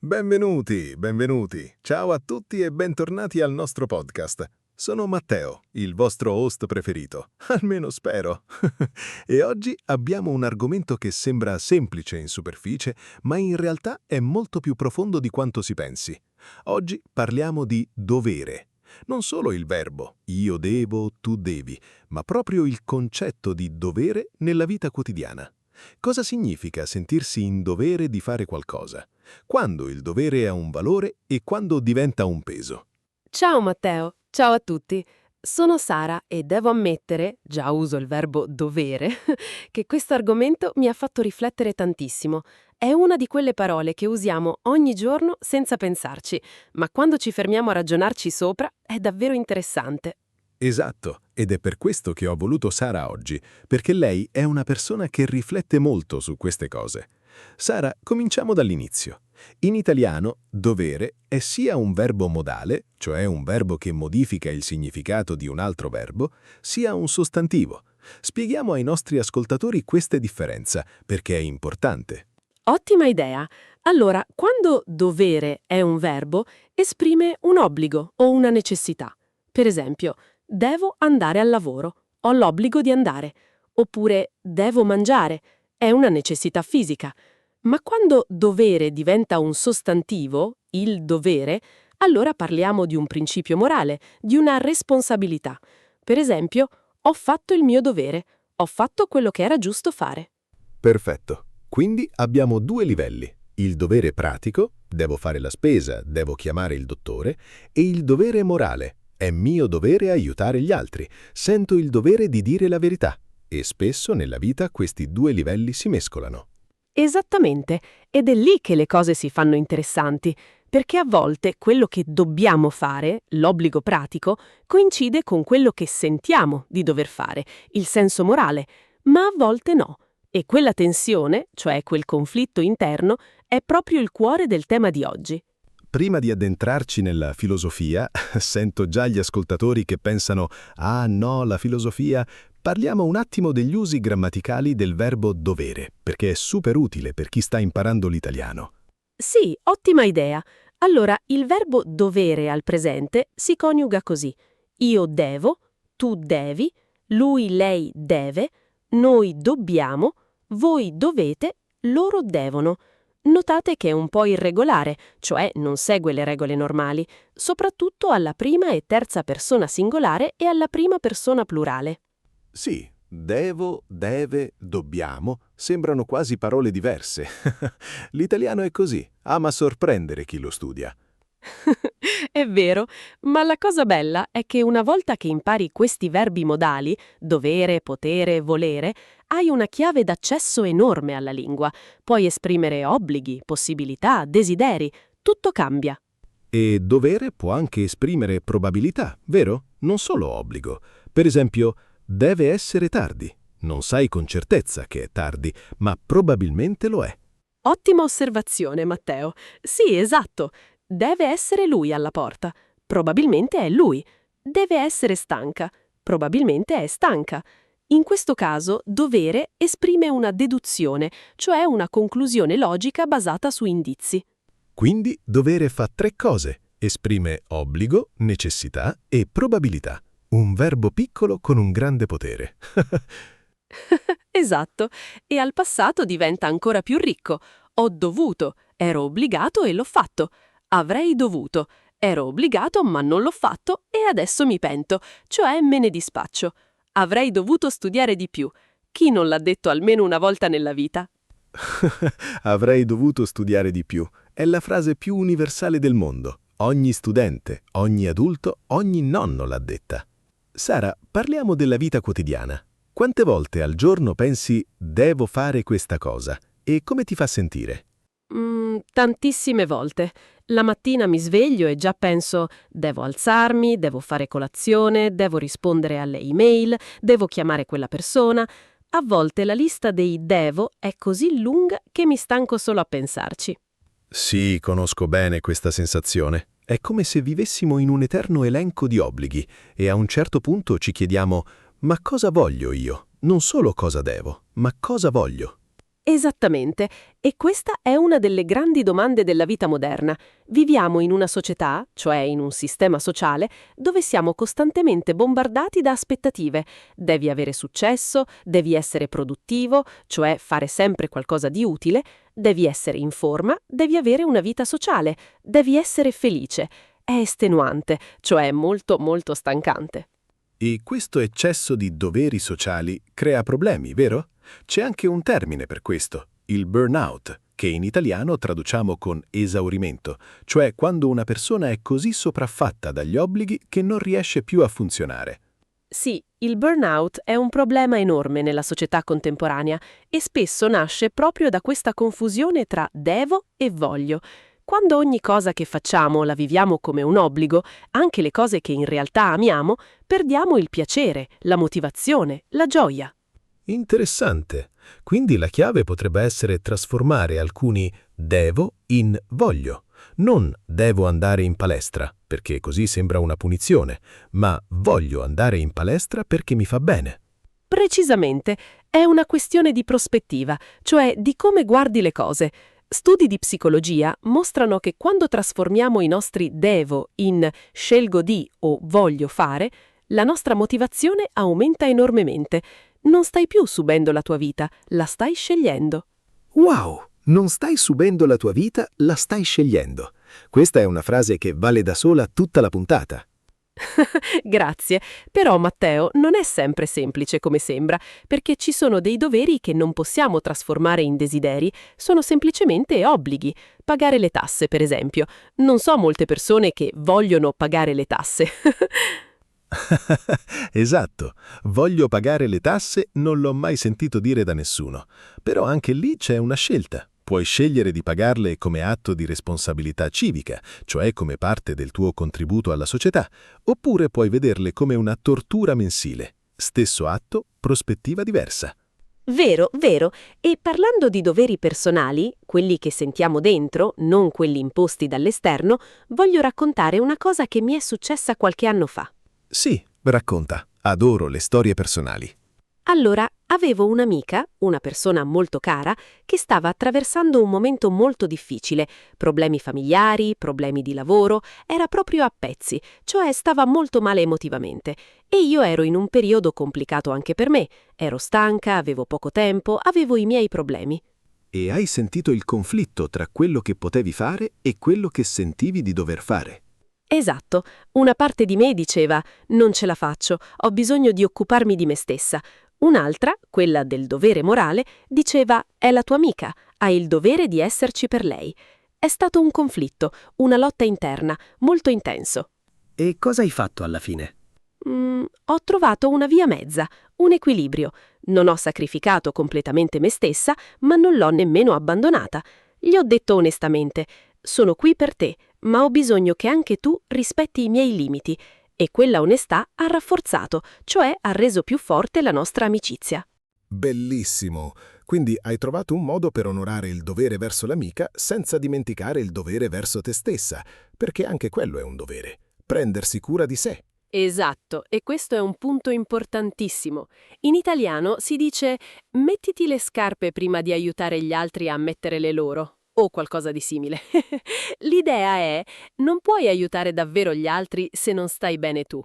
Benvenuti, benvenuti. Ciao a tutti e bentornati al nostro podcast. Sono Matteo, il vostro host preferito, almeno spero. E oggi abbiamo un argomento che sembra semplice in superficie, ma in realtà è molto più profondo di quanto si pensi. Oggi parliamo di dovere. Non solo il verbo io devo, tu devi, ma proprio il concetto di dovere nella vita quotidiana. Cosa significa sentirsi in dovere di fare qualcosa? Quando il dovere ha un valore e quando diventa un peso? Ciao Matteo, ciao a tutti. Sono Sara e devo ammettere, già uso il verbo dovere, che questo argomento mi ha fatto riflettere tantissimo. È una di quelle parole che usiamo ogni giorno senza pensarci, ma quando ci fermiamo a ragionarci sopra è davvero interessante. Esatto, ed è per questo che ho voluto Sara oggi, perché lei è una persona che riflette molto su queste cose. Sara, cominciamo dall'inizio. In italiano, dovere è sia un verbo modale, cioè un verbo che modifica il significato di un altro verbo, sia un sostantivo. Spieghiamo ai nostri ascoltatori questa differenza, perché è importante. Ottima idea. Allora, quando dovere è un verbo, esprime un obbligo o una necessità. Per esempio, devo andare al lavoro, ho l'obbligo di andare. Oppure devo mangiare, è una necessità fisica. Ma quando dovere diventa un sostantivo, il dovere, allora parliamo di un principio morale, di una responsabilità. Per esempio, ho fatto il mio dovere, ho fatto quello che era giusto fare. Perfetto. Quindi abbiamo due livelli. Il dovere pratico, devo fare la spesa, devo chiamare il dottore, e il dovere morale, è mio dovere aiutare gli altri, sento il dovere di dire la verità. E spesso nella vita questi due livelli si mescolano. Esattamente, ed è lì che le cose si fanno interessanti, perché a volte quello che dobbiamo fare, l'obbligo pratico, coincide con quello che sentiamo di dover fare, il senso morale, ma a volte no. E quella tensione, cioè quel conflitto interno, è proprio il cuore del tema di oggi. Prima di addentrarci nella filosofia, sento già gli ascoltatori che pensano «Ah no, la filosofia». Parliamo un attimo degli usi grammaticali del verbo dovere, perché è super utile per chi sta imparando l'italiano. Sì, ottima idea. Allora, il verbo dovere al presente si coniuga così. Io devo, tu devi, lui, lei deve, noi dobbiamo, voi dovete, loro devono. Notate che è un po' irregolare, cioè non segue le regole normali, soprattutto alla prima e terza persona singolare e alla prima persona plurale. Sì, devo, deve, dobbiamo, sembrano quasi parole diverse. L'italiano è così, ama sorprendere chi lo studia. È vero, ma la cosa bella è che una volta che impari questi verbi modali, dovere, potere, volere, hai una chiave d'accesso enorme alla lingua. Puoi esprimere obblighi, possibilità, desideri, tutto cambia. E dovere può anche esprimere probabilità, vero? Non solo obbligo. Per esempio, deve essere tardi. Non sai con certezza che è tardi, ma probabilmente lo è. Ottima osservazione, Matteo. Sì, esatto. Deve essere lui alla porta. Probabilmente è lui. Deve essere stanca. Probabilmente è stanca. In questo caso, dovere esprime una deduzione, cioè una conclusione logica basata su indizi. Quindi dovere fa tre cose. Esprime obbligo, necessità e probabilità. Un verbo piccolo con un grande potere. Esatto. E al passato diventa ancora più ricco. Ho dovuto, ero obbligato e l'ho fatto. Avrei dovuto, ero obbligato ma non l'ho fatto e adesso mi pento, cioè me ne dispaccio. Avrei dovuto studiare di più. Chi non l'ha detto almeno una volta nella vita? Avrei dovuto studiare di più. È la frase più universale del mondo. Ogni studente, ogni adulto, ogni nonno l'ha detta. Sara, parliamo della vita quotidiana. Quante volte al giorno pensi «devo fare questa cosa» e come ti fa sentire? Tantissime volte. La mattina mi sveglio e già penso devo alzarmi, devo fare colazione, devo rispondere alle email, devo chiamare quella persona. A volte la lista dei devo è così lunga che mi stanco solo a pensarci. Sì, conosco bene questa sensazione. È come se vivessimo in un eterno elenco di obblighi e a un certo punto ci chiediamo «ma cosa voglio io? Non solo cosa devo, ma cosa voglio?» Esattamente, e questa è una delle grandi domande della vita moderna. Viviamo in una società, cioè in un sistema sociale, dove siamo costantemente bombardati da aspettative. Devi avere successo, devi essere produttivo, cioè fare sempre qualcosa di utile, devi essere in forma, devi avere una vita sociale, devi essere felice. È estenuante, cioè molto molto stancante. E questo eccesso di doveri sociali crea problemi, vero? C'è anche un termine per questo, il burnout, che in italiano traduciamo con esaurimento, cioè quando una persona è così sopraffatta dagli obblighi che non riesce più a funzionare. Sì, il burnout è un problema enorme nella società contemporanea e spesso nasce proprio da questa confusione tra devo e voglio. Quando ogni cosa che facciamo la viviamo come un obbligo, anche le cose che in realtà amiamo, perdiamo il piacere, la motivazione, la gioia. Interessante. Quindi la chiave potrebbe essere trasformare alcuni devo in voglio. Non devo andare in palestra, perché così sembra una punizione, ma voglio andare in palestra perché mi fa bene. Precisamente, è una questione di prospettiva, cioè di come guardi le cose. Studi di psicologia mostrano che quando trasformiamo i nostri devo in scelgo di o voglio fare, la nostra motivazione aumenta enormemente. Non stai più subendo la tua vita, la stai scegliendo. Wow! Non stai subendo la tua vita, la stai scegliendo. Questa è una frase che vale da sola tutta la puntata. Grazie, però Matteo non è sempre semplice come sembra, perché ci sono dei doveri che non possiamo trasformare in desideri, sono semplicemente obblighi. Pagare le tasse, per esempio. Non so molte persone che vogliono pagare le tasse. Esatto, voglio pagare le tasse non l'ho mai sentito dire da nessuno, però anche lì c'è una scelta. Puoi scegliere di pagarle come atto di responsabilità civica, cioè come parte del tuo contributo alla società, oppure puoi vederle come una tortura mensile. Stesso atto, prospettiva diversa. Vero, vero. E parlando di doveri personali, quelli che sentiamo dentro, non quelli imposti dall'esterno, voglio raccontare una cosa che mi è successa qualche anno fa. Sì, racconta. Adoro le storie personali. Allora, avevo un'amica, una persona molto cara, che stava attraversando un momento molto difficile, problemi familiari, problemi di lavoro, era proprio a pezzi, cioè stava molto male emotivamente. E io ero in un periodo complicato anche per me, ero stanca, avevo poco tempo, avevo i miei problemi. E hai sentito il conflitto tra quello che potevi fare e quello che sentivi di dover fare. Esatto, una parte di me diceva non ce la faccio, ho bisogno di occuparmi di me stessa. Un'altra, quella del dovere morale, diceva è la tua amica, hai il dovere di esserci per lei. È stato un conflitto, una lotta interna, molto intenso. E cosa hai fatto alla fine? Ho trovato una via mezza, un equilibrio. Non ho sacrificato completamente me stessa, ma non l'ho nemmeno abbandonata. Gli ho detto onestamente, sono qui per te, ma ho bisogno che anche tu rispetti i miei limiti. E quella onestà ha rafforzato, cioè ha reso più forte la nostra amicizia. Bellissimo! Quindi hai trovato un modo per onorare il dovere verso l'amica senza dimenticare il dovere verso te stessa, perché anche quello è un dovere, prendersi cura di sé. Esatto, e questo è un punto importantissimo. In italiano si dice mettiti le scarpe prima di aiutare gli altri a mettere le loro, o qualcosa di simile. L'idea è, non puoi aiutare davvero gli altri se non stai bene tu.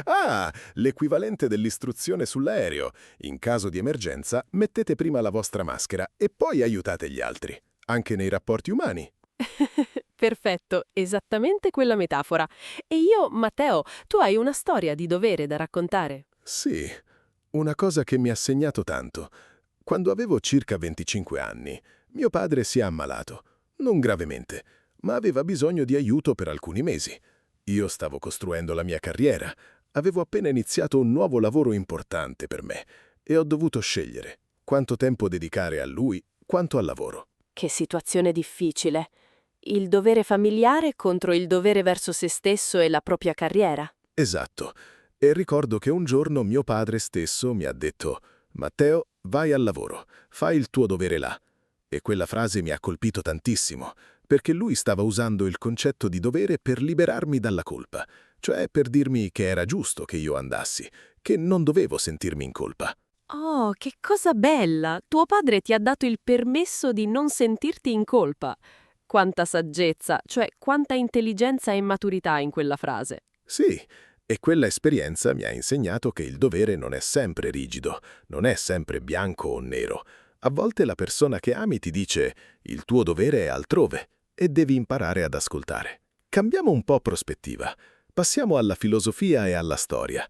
Ah, l'equivalente dell'istruzione sull'aereo. In caso di emergenza, mettete prima la vostra maschera e poi aiutate gli altri, anche nei rapporti umani. Perfetto, esattamente quella metafora. E io, Matteo, tu hai una storia di dovere da raccontare? Sì, una cosa che mi ha segnato tanto. Quando avevo circa 25 anni, mio padre si è ammalato, non gravemente, ma aveva bisogno di aiuto per alcuni mesi. Io stavo costruendo la mia carriera, avevo appena iniziato un nuovo lavoro importante per me e ho dovuto scegliere quanto tempo dedicare a lui, quanto al lavoro. Che situazione difficile. Il dovere familiare contro il dovere verso se stesso e la propria carriera. Esatto. E ricordo che un giorno mio padre stesso mi ha detto: «Matteo, vai al lavoro, fai il tuo dovere là». E quella frase mi ha colpito tantissimo, perché lui stava usando il concetto di dovere per liberarmi dalla colpa, cioè per dirmi che era giusto che io andassi, che non dovevo sentirmi in colpa. Oh, che cosa bella! Tuo padre ti ha dato il permesso di non sentirti in colpa. Quanta saggezza, cioè quanta intelligenza e maturità in quella frase. Sì, e quella esperienza mi ha insegnato che il dovere non è sempre rigido, non è sempre bianco o nero. A volte la persona che ami ti dice «il tuo dovere è altrove» e devi imparare ad ascoltare. Cambiamo un po' prospettiva. Passiamo alla filosofia e alla storia.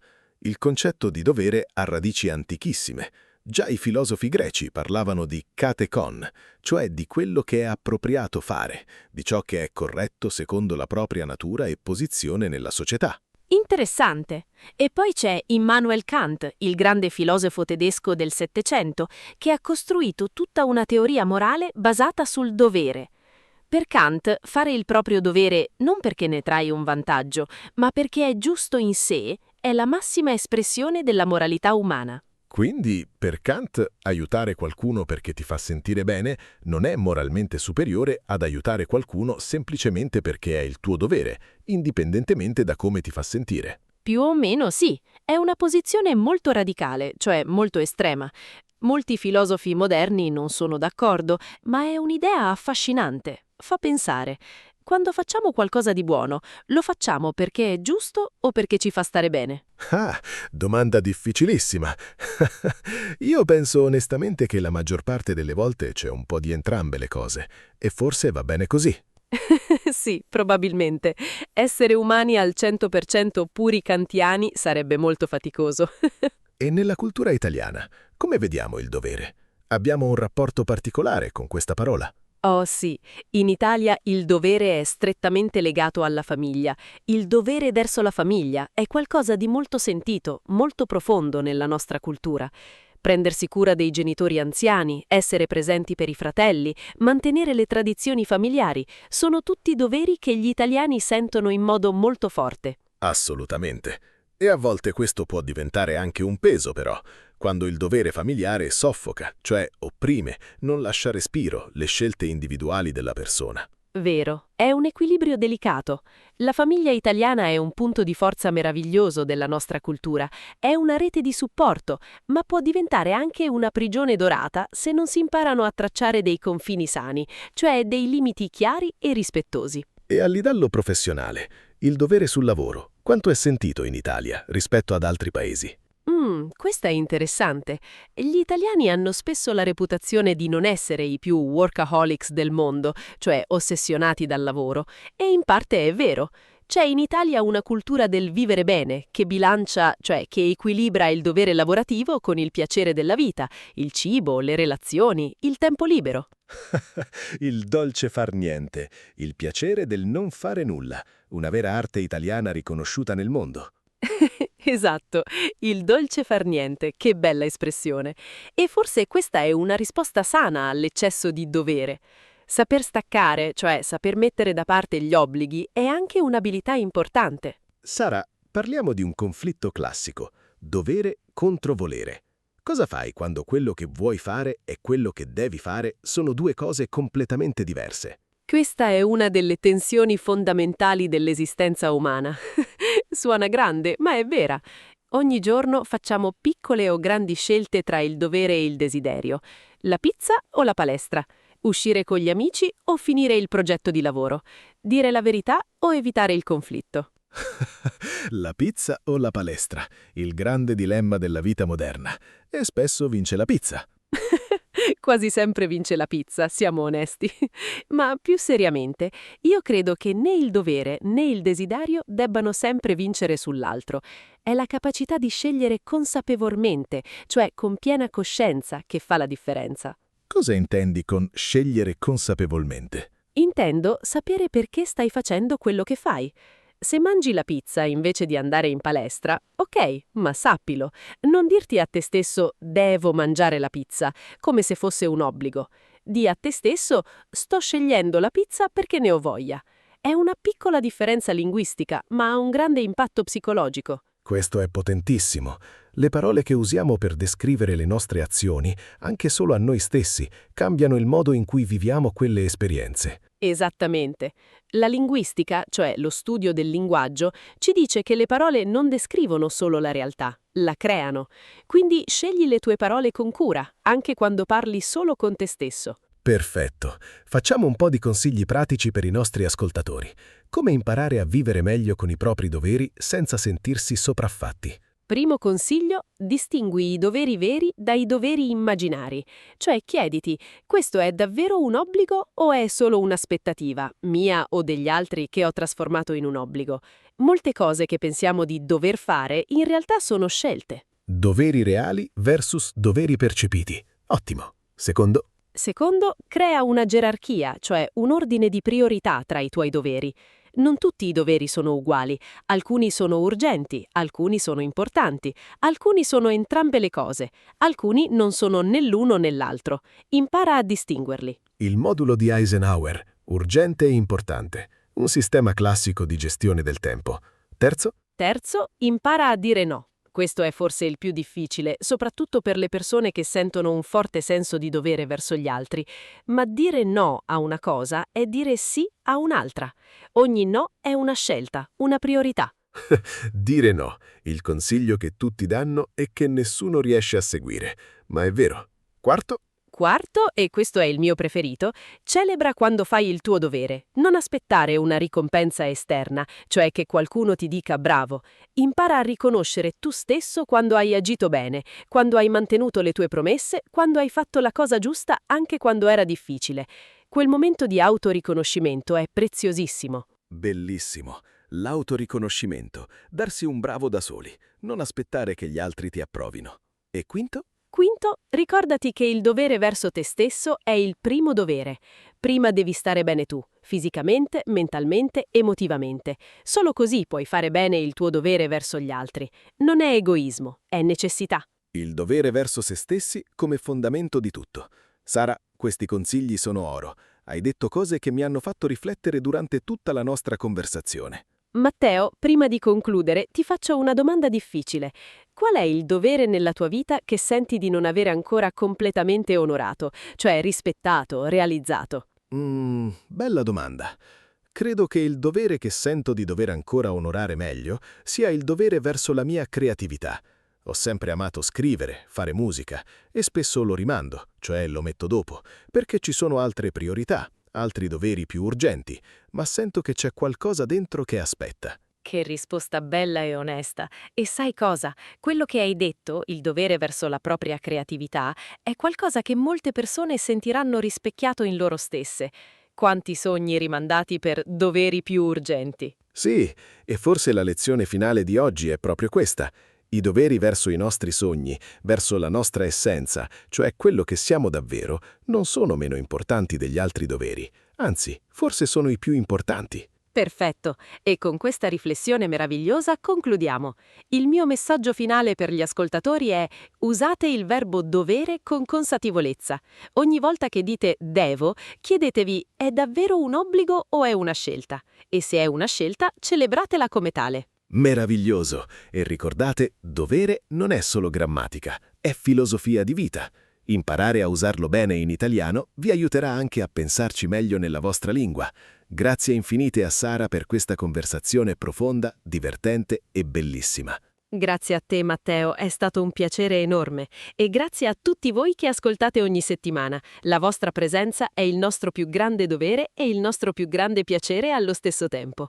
Il concetto di dovere ha radici antichissime. Già i filosofi greci parlavano di katekon, cioè di quello che è appropriato fare, di ciò che è corretto secondo la propria natura e posizione nella società. Interessante. E poi c'è Immanuel Kant, il grande filosofo tedesco del Settecento, che ha costruito tutta una teoria morale basata sul dovere. Per Kant, fare il proprio dovere non perché ne trai un vantaggio, ma perché è giusto in sé, è la massima espressione della moralità umana. Quindi, per Kant, aiutare qualcuno perché ti fa sentire bene non è moralmente superiore ad aiutare qualcuno semplicemente perché è il tuo dovere, indipendentemente da come ti fa sentire. Più o meno sì, è una posizione molto radicale, cioè molto estrema. Molti filosofi moderni non sono d'accordo, ma è un'idea affascinante. Fa pensare. Quando facciamo qualcosa di buono, lo facciamo perché è giusto o perché ci fa stare bene? Ah, domanda difficilissima. Io penso onestamente che la maggior parte delle volte c'è un po' di entrambe le cose, e forse va bene così. Sì, probabilmente. Essere umani al 100% puri kantiani sarebbe molto faticoso. E nella cultura italiana, come vediamo il dovere? Abbiamo un rapporto particolare con questa parola. Oh sì, in Italia il dovere è strettamente legato alla famiglia. Il dovere verso la famiglia è qualcosa di molto sentito, molto profondo nella nostra cultura. Prendersi cura dei genitori anziani, essere presenti per i fratelli, mantenere le tradizioni familiari, sono tutti doveri che gli italiani sentono in modo molto forte. Assolutamente. E a volte questo può diventare anche un peso, però, quando il dovere familiare soffoca, cioè opprime, non lascia respiro le scelte individuali della persona. Vero, è un equilibrio delicato. La famiglia italiana è un punto di forza meraviglioso della nostra cultura, è una rete di supporto, ma può diventare anche una prigione dorata se non si imparano a tracciare dei confini sani, cioè dei limiti chiari e rispettosi. E a livello professionale, il dovere sul lavoro, quanto è sentito in Italia rispetto ad altri paesi? Questa è interessante. Gli italiani hanno spesso la reputazione di non essere i più workaholics del mondo, cioè ossessionati dal lavoro, e in parte è vero. C'è in Italia una cultura del vivere bene, che bilancia, cioè che equilibra il dovere lavorativo con il piacere della vita, il cibo, le relazioni, il tempo libero. Il dolce far niente, il piacere del non fare nulla, una vera arte italiana riconosciuta nel mondo. Esatto, il dolce far niente, che bella espressione. E forse questa è una risposta sana all'eccesso di dovere. Saper staccare, cioè saper mettere da parte gli obblighi, è anche un'abilità importante. Sara, parliamo di un conflitto classico, dovere contro volere. Cosa fai quando quello che vuoi fare e quello che devi fare sono due cose completamente diverse? Questa è una delle tensioni fondamentali dell'esistenza umana. Suona grande, ma è vera. Ogni giorno facciamo piccole o grandi scelte tra il dovere e il desiderio. La pizza o la palestra? Uscire con gli amici o finire il progetto di lavoro? Dire la verità o evitare il conflitto? La pizza o la palestra? Il grande dilemma della vita moderna. E spesso vince la pizza. Quasi sempre vince la pizza, siamo onesti. Ma più seriamente, io credo che né il dovere né il desiderio debbano sempre vincere sull'altro. È la capacità di scegliere consapevolmente, cioè con piena coscienza, che fa la differenza. Cosa intendi con scegliere consapevolmente? Intendo sapere perché stai facendo quello che fai. Se mangi la pizza invece di andare in palestra, ok, ma sappilo, non dirti a te stesso «devo mangiare la pizza», come se fosse un obbligo. Di a te stesso «sto scegliendo la pizza perché ne ho voglia». È una piccola differenza linguistica, ma ha un grande impatto psicologico. Questo è potentissimo. Le parole che usiamo per descrivere le nostre azioni, anche solo a noi stessi, cambiano il modo in cui viviamo quelle esperienze. Esattamente. La linguistica, cioè lo studio del linguaggio, ci dice che le parole non descrivono solo la realtà, la creano. Quindi scegli le tue parole con cura, anche quando parli solo con te stesso. Perfetto. Facciamo un po' di consigli pratici per i nostri ascoltatori. Come imparare a vivere meglio con i propri doveri senza sentirsi sopraffatti? Primo consiglio, distingui i doveri veri dai doveri immaginari. Cioè chiediti, questo è davvero un obbligo o è solo un'aspettativa, mia o degli altri che ho trasformato in un obbligo? Molte cose che pensiamo di dover fare in realtà sono scelte. Doveri reali versus doveri percepiti. Ottimo. Secondo, Secondo, crea una gerarchia, cioè un ordine di priorità tra i tuoi doveri. Non tutti i doveri sono uguali, alcuni sono urgenti, alcuni sono importanti, alcuni sono entrambe le cose, alcuni non sono né l'uno né l'altro. Impara a distinguerli. il modulo di Eisenhower, urgente e importante. Un sistema classico di gestione del tempo. Terzo, Terzo, impara a dire no. Questo è forse il più difficile, soprattutto per le persone che sentono un forte senso di dovere verso gli altri. Ma dire no a una cosa è dire sì a un'altra. Ogni no è una scelta, una priorità. dire no. Il consiglio che tutti danno e che nessuno riesce a seguire. Ma è vero. Quarto, Quarto, e questo è il mio preferito, celebra quando fai il tuo dovere. Non aspettare una ricompensa esterna, cioè che qualcuno ti dica bravo. Impara a riconoscere tu stesso quando hai agito bene, quando hai mantenuto le tue promesse, quando hai fatto la cosa giusta anche quando era difficile. Quel momento di autoriconoscimento è preziosissimo. bellissimo. L'autoriconoscimento. Darsi un bravo da soli. Non aspettare che gli altri ti approvino. E quinto? Quinto, ricordati che il dovere verso te stesso è il primo dovere. Prima devi stare bene tu, fisicamente, mentalmente, emotivamente. Solo così puoi fare bene il tuo dovere verso gli altri. Non è egoismo, è necessità. Il dovere verso se stessi come fondamento di tutto. Sara, questi consigli sono oro. Hai detto cose che mi hanno fatto riflettere durante tutta la nostra conversazione. Matteo, prima di concludere, ti faccio una domanda difficile. Qual è il dovere nella tua vita che senti di non avere ancora completamente onorato, cioè rispettato, realizzato? Bella domanda. Credo che il dovere che sento di dover ancora onorare meglio sia il dovere verso la mia creatività. Ho sempre amato scrivere, fare musica e spesso lo rimando, cioè lo metto dopo, perché ci sono altre priorità, altri doveri più urgenti, ma sento che c'è qualcosa dentro che aspetta. Che risposta bella e onesta. E sai cosa? Quello che hai detto, il dovere verso la propria creatività, è qualcosa che molte persone sentiranno rispecchiato in loro stesse. Quanti sogni rimandati per doveri più urgenti. Sì, e forse la lezione finale di oggi è proprio questa. I doveri verso i nostri sogni, verso la nostra essenza, cioè quello che siamo davvero, non sono meno importanti degli altri doveri. Anzi, forse sono i più importanti. Perfetto, e con questa riflessione meravigliosa concludiamo. Il mio messaggio finale per gli ascoltatori è: usate il verbo dovere con consapevolezza. Ogni volta che dite devo, chiedetevi: è davvero un obbligo o è una scelta? E se è una scelta, celebratela come tale. Meraviglioso! E ricordate, dovere non è solo grammatica, è filosofia di vita. Imparare a usarlo bene in italiano vi aiuterà anche a pensarci meglio nella vostra lingua. Grazie infinite a Sara per questa conversazione profonda, divertente e bellissima. Grazie a te, Matteo, è stato un piacere enorme. E grazie a tutti voi che ascoltate ogni settimana. La vostra presenza è il nostro più grande dovere e il nostro più grande piacere allo stesso tempo.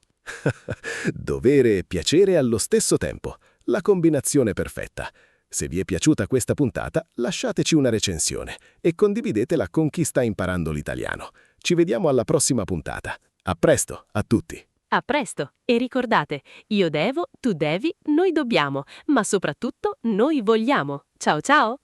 Dovere e piacere allo stesso tempo. La combinazione perfetta. Se vi è piaciuta questa puntata, lasciateci una recensione e condividetela con chi sta imparando l'italiano. Ci vediamo alla prossima puntata. A presto, a tutti! A presto! E ricordate, io devo, tu devi, noi dobbiamo, ma soprattutto noi vogliamo. Ciao ciao!